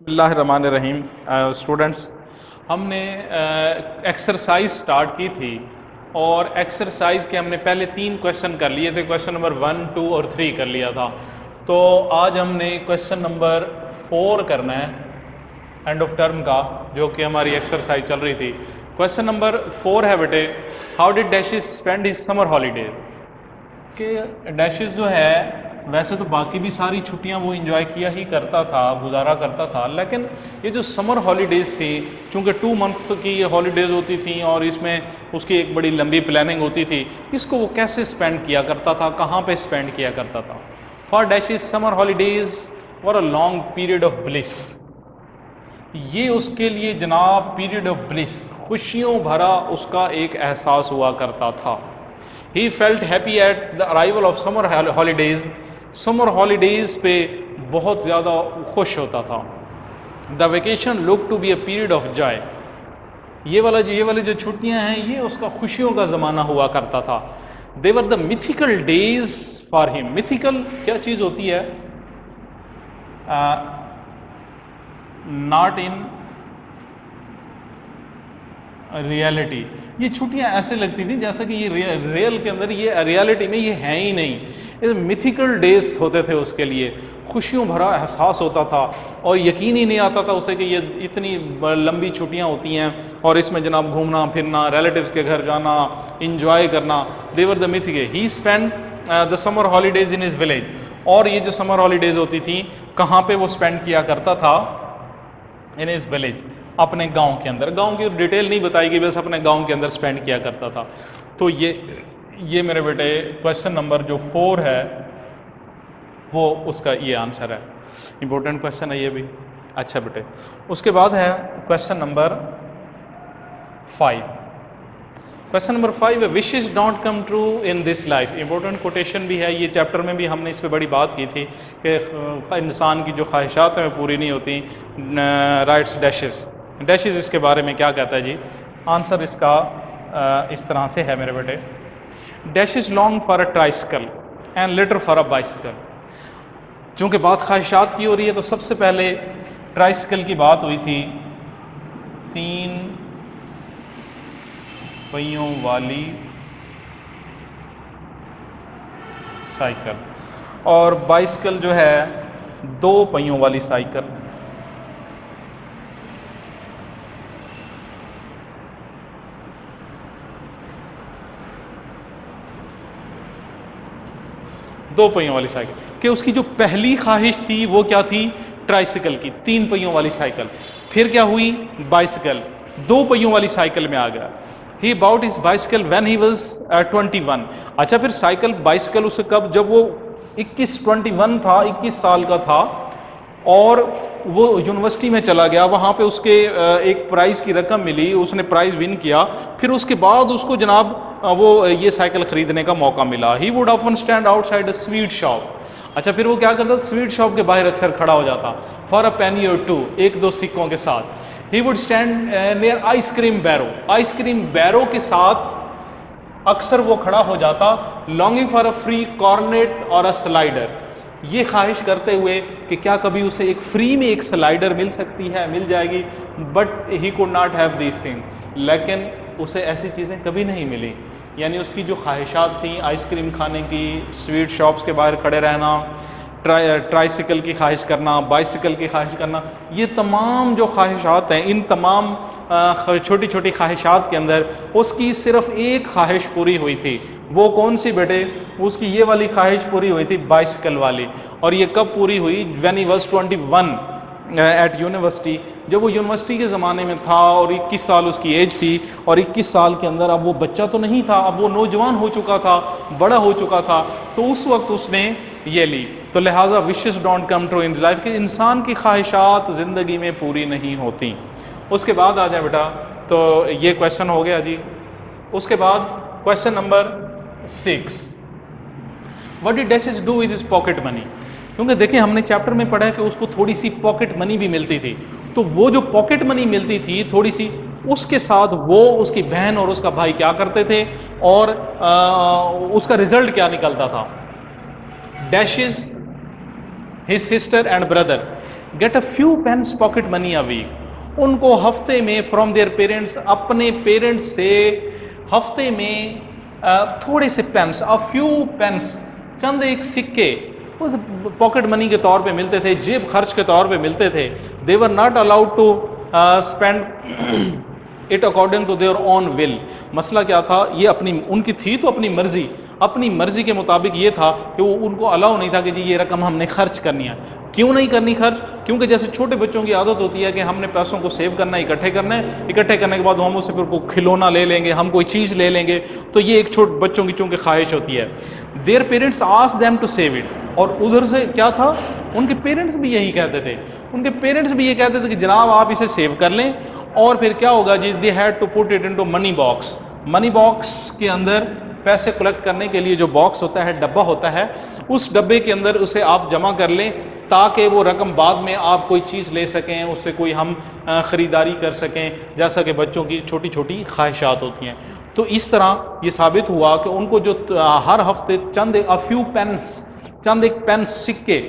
बिस्मिल्लाहिर्रहमानिर्रहीम। स्टूडेंट्स, हमने exercise start की थी और एक्सरसाइज के हमने पहले 3 क्वेश्चन कर लिए थे। क्वेश्चन नंबर 1, 2 और 3 कर लिया था। तो आज हमने क्वेश्चन नंबर 4 करना है एंड ऑफ टर्म का, जो कि हमारी एक्सरसाइज चल रही थी। क्वेश्चन नंबर 4 है बेटे, हाउ डिड डैशिज स्पेंड हिज समर हॉलीडेज। कि डैशिज जो है वैसे तो बाकी भी सारी छुट्टियां वो एंजॉय किया ही करता था, गुजारा करता था, लेकिन ये जो समर हॉलीडेज़ थी, चूँकि 2 मंथ्स की ये हॉलीडेज़ होती थी और इसमें उसकी एक बड़ी लंबी प्लानिंग होती थी, इसको वो कैसे स्पेंड किया करता था, कहाँ पे स्पेंड किया करता था। फॉर डैशिज summer holidays were a long period of bliss. ये उसके लिए जनाब पीरियड ऑफ ब्लिस, खुशियों भरा उसका एक एहसास हुआ करता था। He felt happy at the arrival of summer holidays. Summer holidays पे बहुत ज़्यादा खुश होता था। The vacation look to be a period of joy. ये वाली जो छुट्टियां हैं ये उसका खुशियों का ज़माना हुआ करता था। They were the mythical days for him. Mythical क्या चीज़ होती है? Not in reality. ये छुट्टियां ऐसे लगती थी जैसा कि ये रियल के अंदर, ये रियलिटी में ये है ही नहीं। ये मिथिकल डेज होते थे उसके लिए, खुशियों भरा एहसास होता था और यकीन ही नहीं आता था उसे कि ये इतनी लंबी छुट्टियां होती हैं और इसमें जनाब घूमना फिरना, रिलेटिव्स के घर जाना, इंजॉय करना। They were the mythical. He spend the summer holidays in his village. और ये जो समर हॉलीडेज होती थी कहाँ पे वो स्पेंड किया करता था? इन हिज विलेज, अपने गांव के अंदर। गांव की डिटेल नहीं बताएगी, बस अपने गांव के अंदर स्पेंड किया करता था। तो ये मेरे बेटे क्वेश्चन नंबर जो 4 है वो उसका ये आंसर है। इंपॉर्टेंट क्वेश्चन है ये भी। अच्छा बेटे, उसके बाद है क्वेश्चन नंबर 5। क्वेश्चन नंबर 5 है, wishes don't come true in this life. Important quotation भी है, ये चैप्टर में भी हमने इस पर बड़ी बात की थी कि इंसान की जो ख्वाहिशात हैं वो पूरी नहीं होती। Rights dashes. डैशेस इसके बारे में क्या कहता है जी? आंसर इसका इस तरह से है मेरे बेटे, dashes long for a tricycle and litter for a bicycle. चूँकि बात ख्वाहिशात की हो रही है तो सबसे पहले ट्राइसिकल की बात हुई थी, 3 पहियों वाली साइकिल, और बाइसिकल जो है 2 पहियों वाली साइकिल। दो पहियों वाली साइकिल कि उसकी जो पहली ख्वाहिश थी वो क्या थी? ट्राइसिकल की, 3 पहियों वाली साइकिल। फिर क्या हुई? बाइसिकल, 2 पहियों वाली साइकिल में आ गया। He bought his bicycle when he was 21। अच्छा, फिर साइकिल बाइसिकल उसे कब? जब वो 21 था, 21 साल का था और वो यूनिवर्सिटी में चला गया। वहाँ पे उसके एक प्राइज़ की रकम मिली, उसने प्राइज़ विन किया। फिर उसके बाद उसको जनाब वो ये साइकिल ख़रीदने का मौका मिला। He would often stand outside a sweet shop. अच्छा, फिर वो क्या करता? स्वीट शॉप के बाहर अक्सर खड़ा हो जाता, फॉर अ पेनी और 2, 1-2 सिक्कों के साथ। He would stand near ice cream barrow. Ice cream barrow के साथ अक्सर वो खड़ा हो जाता, longing for a free cornet और अ स्लाइडर। ये ख्वाहिश करते हुए कि क्या कभी उसे एक फ्री में एक स्लाइडर मिल सकती है, मिल जाएगी। But he could not have these thing. लेकिन उसे ऐसी चीज़ें कभी नहीं मिली। यानी उसकी जो ख्वाहिशात थी, आइसक्रीम खाने की, स्वीट शॉप्स के बाहर खड़े रहना, ट्राइसिकल की ख्वाहिश करना, बाइसिकल की ख्वाहिश करना, ये तमाम जो ख्वाहिशात हैं, इन तमाम छोटी छोटी ख्वाहिशात के अंदर उसकी सिर्फ एक ख्वाहिश पूरी हुई थी। वो कौन सी बेटे? उसकी ये वाली ख्वाहिश पूरी हुई थी, बाइसिकल वाली। और ये कब पूरी हुई? When he was 21 at university. जब वो यूनिवर्सिटी के ज़माने में था और 21 साल उसकी एज थी, और 21 साल के अंदर अब वो बच्चा तो नहीं था, अब वो नौजवान हो चुका था, बड़ा हो चुका था। तो उस वक्त उसने ये ली। तो लिहाजा wishes don't come true in life, कि इंसान की ख्वाहिशात ज़िंदगी में पूरी नहीं होती। उसके बाद आ जाए बेटा, तो ये क्वेश्चन हो गया जी। उसके बाद question number 6, what did dashes do with his pocket money. क्योंकि देखिए हमने चैप्टर में पढ़ा है कि उसको थोड़ी सी पॉकेट मनी भी मिलती थी। तो वो जो पॉकेट मनी मिलती थी थोड़ी सी, उसके साथ वो उसकी बहन और उसका भाई क्या करते थे और उसका रिजल्ट क्या निकलता था? Dashes his sister and brother get a few pence pocket money a week. उनको हफ्ते में फ्रॉम देयर पेरेंट्स, अपने पेरेंट्स से हफ्ते में थोड़े से पेन्स, अ फ्यू पेन्स, चंद एक सिक्के उस पॉकेट मनी के तौर पे मिलते थे, जेब खर्च के तौर पे मिलते थे। They were not allowed to spend it according to their own will. मसला क्या था, ये अपनी उनकी थी तो अपनी मर्जी के मुताबिक ये था कि वो उनको अलाउ नहीं था कि जी ये रकम हमने खर्च करनी है। क्यों नहीं करनी खर्च? क्योंकि जैसे छोटे बच्चों की आदत होती है कि हमने पैसों को सेव करना है, इकट्ठे करना है, इकट्ठे करने के बाद हम उससे फिर कोई खिलौना ले लेंगे, हम कोई चीज़ ले लेंगे, तो ये एक छोटे बच्चों की चूंकि ख्वाहिश होती है। Their parents ask them to save it, और उधर से क्या था, उनके पेरेंट्स भी यही कहते थे, उनके पेरेंट्स भी ये कहते थे कि जनाब आप इसे सेव कर लें, और फिर क्या होगा जी, they had to put it into money box. Money box के अंदर पैसे कलेक्ट करने के लिए जो बॉक्स होता है, डब्बा होता है, उस डब्बे के अंदर उसे आप जमा कर लें ताकि वो रकम बाद में आप कोई चीज़ ले सकें, उससे कोई हम ख़रीदारी कर सकें, जैसा कि बच्चों की छोटी छोटी ख्वाहिशात होती हैं। तो इस तरह ये साबित हुआ कि उनको जो हर हफ्ते चंद एक पेन सिक्के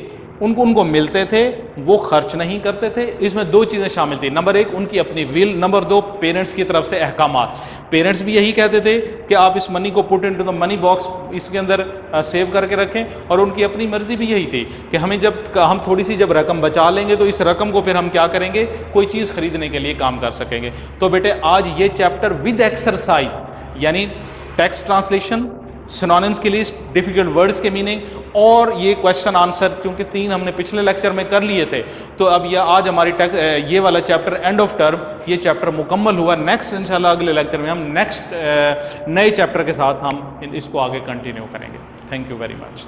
उनको मिलते थे, वो खर्च नहीं करते थे। इसमें दो चीज़ें शामिल थी, नंबर एक उनकी अपनी विल, नंबर दो पेरेंट्स की तरफ से अहकामात। पेरेंट्स भी यही कहते थे कि आप इस मनी को put into the money box, इसके अंदर सेव करके रखें, और उनकी अपनी मर्जी भी यही थी कि हम थोड़ी सी जब रकम बचा लेंगे तो इस रकम को फिर हम क्या करेंगे, कोई चीज़ खरीदने के लिए काम कर सकेंगे। तो बेटे आज ये चैप्टर विद एक्सरसाइज, यानी टेक्स्ट ट्रांसलेशन, सिनोनिम्स की लिस्ट, डिफिकल्ट वर्ड्स के मीनिंग, और ये क्वेश्चन आंसर, क्योंकि 3 हमने पिछले लेक्चर में कर लिए थे, तो अब ये आज हमारी ये वाला चैप्टर एंड ऑफ टर्म, ये चैप्टर मुकम्मल हुआ। नेक्स्ट इंशाल्लाह अगले लेक्चर में हम नेक्स्ट नए चैप्टर के साथ हम इसको आगे कंटिन्यू करेंगे। Thank you very much.